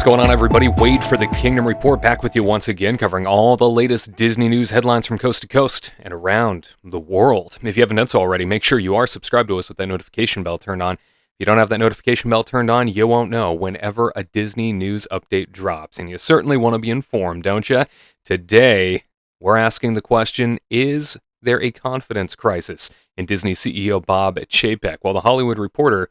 What's going on, everybody? Wade for the Kingdom Report, back with you once again, covering all the latest Disney news headlines from coast to coast and around the world. If you haven't done so already, make sure you are subscribed to us with that notification bell turned on. If you don't have that notification bell turned on, you won't know whenever a Disney news update drops. And you certainly want to be informed, don't you? Today, we're asking the question, is there a confidence crisis in Disney CEO Bob Chapek? Well, the Hollywood Reporter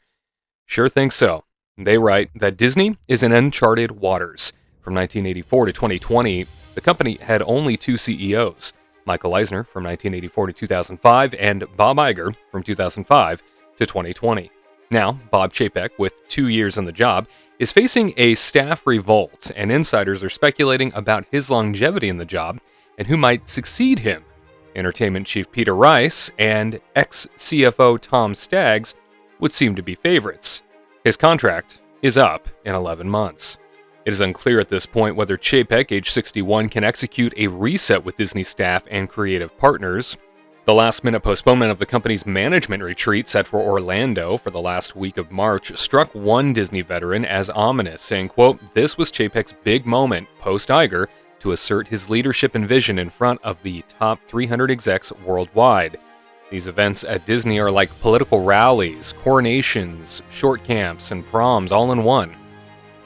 sure thinks so. They write that Disney is in uncharted waters. From 1984 to 2020, the company had only two CEOs, Michael Eisner from 1984 to 2005 and Bob Iger from 2005 to 2020. Now, Bob Chapek, with 2 years on the job, is facing a staff revolt, and insiders are speculating about his longevity in the job and who might succeed him. Entertainment chief Peter Rice and ex-CFO Tom Staggs would seem to be favorites. His contract is up in 11 months. It is unclear at this point whether Chapek, age 61, can execute a reset with Disney staff and creative partners. The last-minute postponement of the company's management retreat set for Orlando for the last week of March struck one Disney veteran as ominous, saying, quote, "This was Chapek's big moment post-Iger to assert his leadership and vision in front of the top 300 execs worldwide. These events at Disney are like political rallies, coronations, short camps, and proms all in one.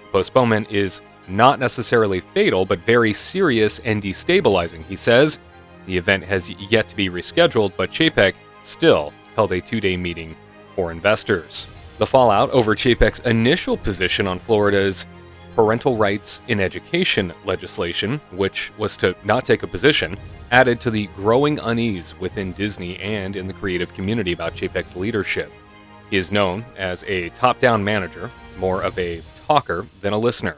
The postponement is not necessarily fatal, but very serious and destabilizing," he says. The event has yet to be rescheduled, but Chapek still held a 2-day meeting for investors. The fallout over Chapek's initial position on Florida's parental rights in education legislation, which was to not take a position, added to the growing unease within Disney and in the creative community about Chapek's leadership. He is known as a top-down manager, more of a talker than a listener.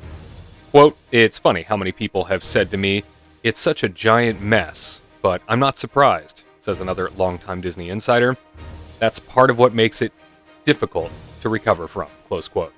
Quote, "It's funny how many people have said to me, 'It's such a giant mess,' but I'm not surprised," says another longtime Disney insider. "That's part of what makes it difficult to recover from," close quote.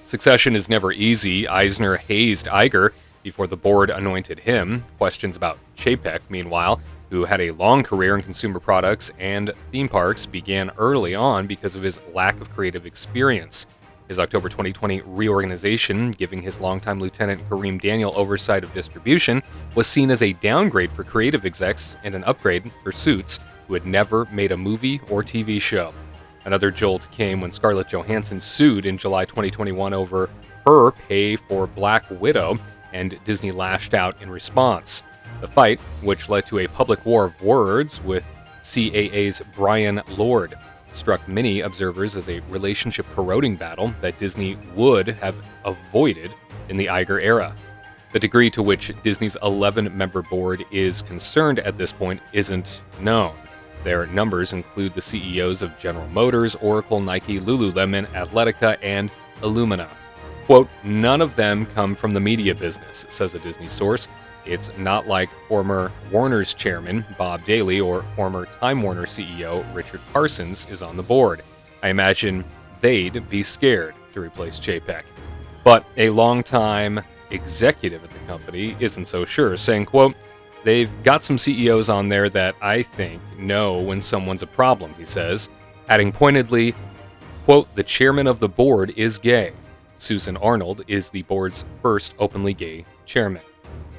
Succession is never easy. Eisner hazed Iger before the board anointed him. Questions about Chapek, meanwhile, who had a long career in consumer products and theme parks, began early on because of his lack of creative experience. His October 2020 reorganization, giving his longtime lieutenant Kareem Daniel oversight of distribution, was seen as a downgrade for creative execs and an upgrade for suits who had never made a movie or TV show. Another jolt came when Scarlett Johansson sued in July 2021 over her pay for Black Widow, and Disney lashed out in response. The fight, which led to a public war of words with CAA's Brian Lord, struck many observers as a relationship-corroding battle that Disney would have avoided in the Iger era. The degree to which Disney's 11-member board is concerned at this point isn't known. Their numbers include the CEOs of General Motors, Oracle, Nike, Lululemon, Athletica, and Illumina. Quote, "None of them come from the media business," says a Disney source. "It's not like former Warner's chairman, Bob Daly, or former Time Warner CEO, Richard Parsons, is on the board. I imagine they'd be scared to replace Chapek." But a longtime executive at the company isn't so sure, saying, quote, "They've got some CEOs on there that I think know when someone's a problem," he says, adding pointedly, quote, "The chairman of the board is gay. Susan Arnold is the board's first openly gay chairman."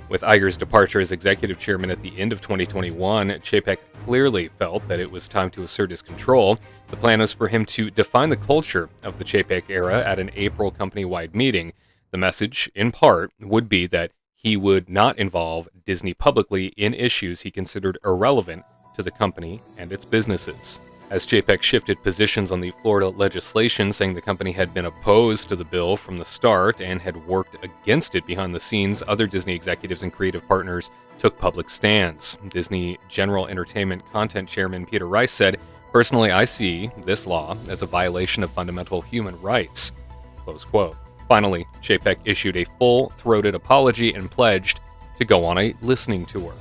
With Iger's departure as executive chairman at the end of 2021, Chapek clearly felt that it was time to assert his control. The plan was for him to define the culture of the Chapek era at an April company-wide meeting. The message, in part, would be that he would not involve Disney publicly in issues he considered irrelevant to the company and its businesses. As Chapek shifted positions on the Florida legislation, saying the company had been opposed to the bill from the start and had worked against it behind the scenes, other Disney executives and creative partners took public stands. Disney General Entertainment Content Chairman Peter Rice said, "Personally, I see this law as a violation of fundamental human rights," close quote. Finally, Chapek issued a full-throated apology and pledged to go on a listening tour.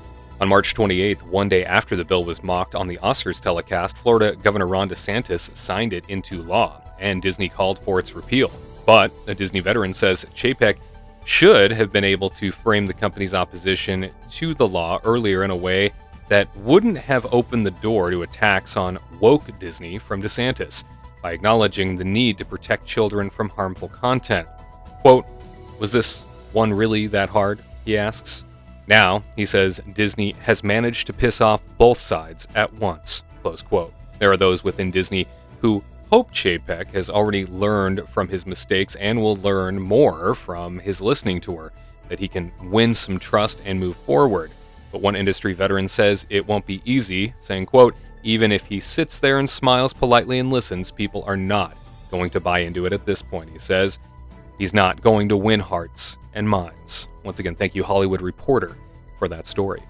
On March 28th, one day after the bill was mocked on the Oscars telecast, Florida Governor Ron DeSantis signed it into law, and Disney called for its repeal. But a Disney veteran says Chapek should have been able to frame the company's opposition to the law earlier in a way that wouldn't have opened the door to attacks on woke Disney from DeSantis, by acknowledging the need to protect children from harmful content. Quote, Was this one really that hard? He asks. Now, he says, Disney has managed to piss off both sides at once, close quote. There are those within Disney who hope Chapek has already learned from his mistakes and will learn more from his listening tour, that he can win some trust and move forward. But one industry veteran says it won't be easy, saying, quote, even if he sits there and smiles politely and listens, people are not going to buy into it at this point, he says. He's not going to win hearts and minds. Once again, thank you, Hollywood Reporter, for that story.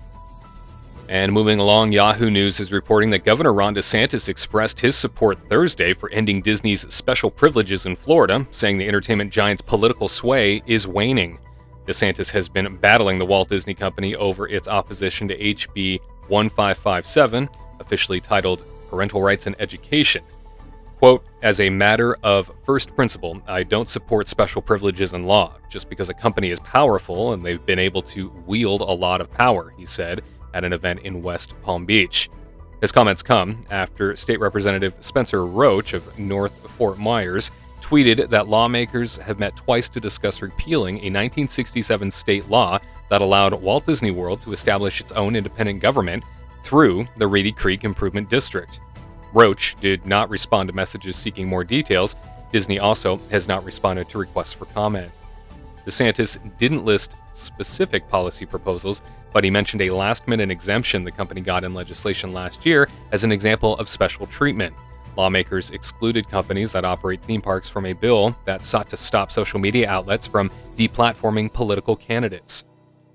And moving along, Yahoo News is reporting that Governor Ron DeSantis expressed his support Thursday for ending Disney's special privileges in Florida, saying the entertainment giant's political sway is waning. DeSantis has been battling the Walt Disney Company over its opposition to HB 1557, officially titled Parental Rights in Education. Quote, as a matter of first principle, I don't support special privileges in law, just because a company is powerful and they've been able to wield a lot of power, he said at an event in West Palm Beach. His comments come after State Representative Spencer Roach of North Fort Myers tweeted that lawmakers have met twice to discuss repealing a 1967 state law that allowed Walt Disney World to establish its own independent government through the Reedy Creek Improvement District. Roach did not respond to messages seeking more details. Disney also has not responded to requests for comment. DeSantis didn't list specific policy proposals, but he mentioned a last-minute exemption the company got in legislation last year as an example of special treatment. Lawmakers excluded companies that operate theme parks from a bill that sought to stop social media outlets from deplatforming political candidates.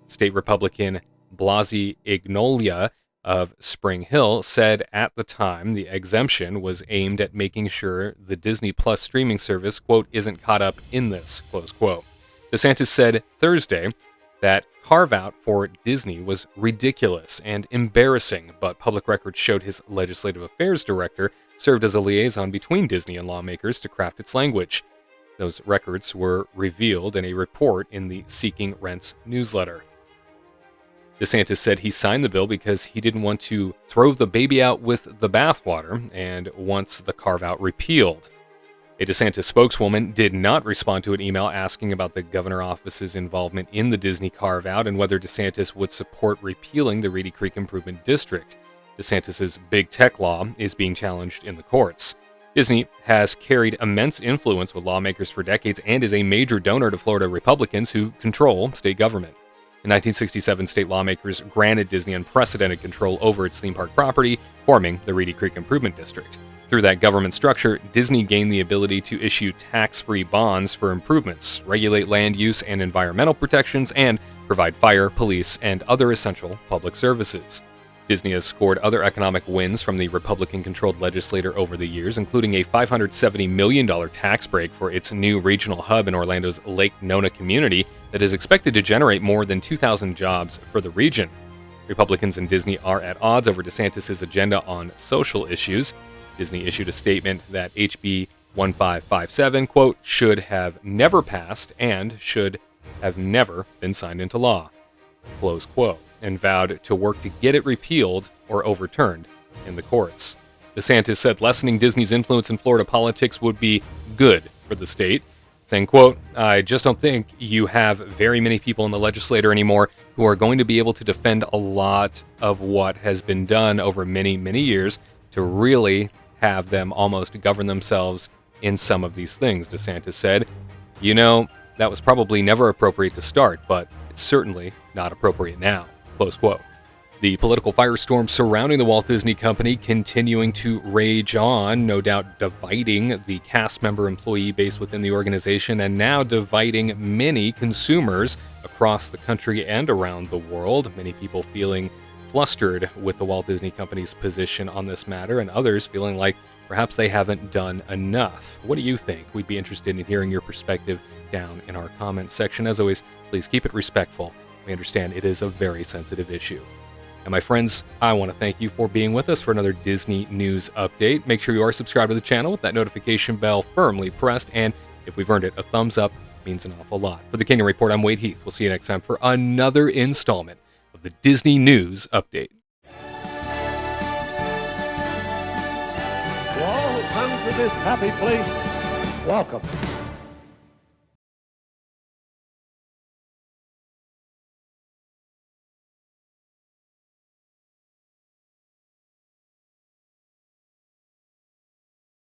State Republican Blasi Ignolia of Spring Hill said at the time the exemption was aimed at making sure the Disney Plus streaming service, quote, isn't caught up in this, close quote. DeSantis said Thursday that carve-out for Disney was ridiculous and embarrassing, but public records showed his legislative affairs director served as a liaison between Disney and lawmakers to craft its language. Those records were revealed in a report in the Seeking Rents newsletter. DeSantis said he signed the bill because he didn't want to throw the baby out with the bathwater and wants the carve-out repealed. A DeSantis spokeswoman did not respond to an email asking about the governor office's involvement in the Disney carve-out and whether DeSantis would support repealing the Reedy Creek Improvement District. DeSantis's big tech law is being challenged in the courts. Disney has carried immense influence with lawmakers for decades and is a major donor to Florida Republicans who control state government. In 1967, state lawmakers granted Disney unprecedented control over its theme park property, forming the Reedy Creek Improvement District. Through that government structure, Disney gained the ability to issue tax-free bonds for improvements, regulate land use and environmental protections, and provide fire, police, and other essential public services. Disney has scored other economic wins from the Republican-controlled legislature over the years, including a $570 million tax break for its new regional hub in Orlando's Lake Nona community that is expected to generate more than 2,000 jobs for the region. Republicans and Disney are at odds over DeSantis' agenda on social issues. Disney issued a statement that HB 1557, quote, should have never passed and should have never been signed into law, close quote, and vowed to work to get it repealed or overturned in the courts. DeSantis said lessening Disney's influence in Florida politics would be good for the state, saying, quote, I just don't think you have very many people in the legislature anymore who are going to be able to defend a lot of what has been done over many, many years to really have them almost govern themselves in some of these things, DeSantis said. You know, that was probably never appropriate to start, but it's certainly not appropriate now. Close quote. The political firestorm surrounding the Walt Disney Company continuing to rage on, no doubt dividing the cast member employee base within the organization and now dividing many consumers across the country and around the world. Many people feeling flustered with the Walt Disney Company's position on this matter and others feeling like perhaps they haven't done enough. What do you think? We'd be interested in hearing your perspective down in our comments section. As always, please keep it respectful. We understand it is a very sensitive issue. And my friends, I want to thank you for being with us for another Disney News Update. Make sure you are subscribed to the channel with that notification bell firmly pressed, and if we've earned it, a thumbs up means an awful lot. For the Kingdom Report, I'm Wade Heath. We'll see you next time for another installment of the Disney News Update. To all who come to this happy place, welcome.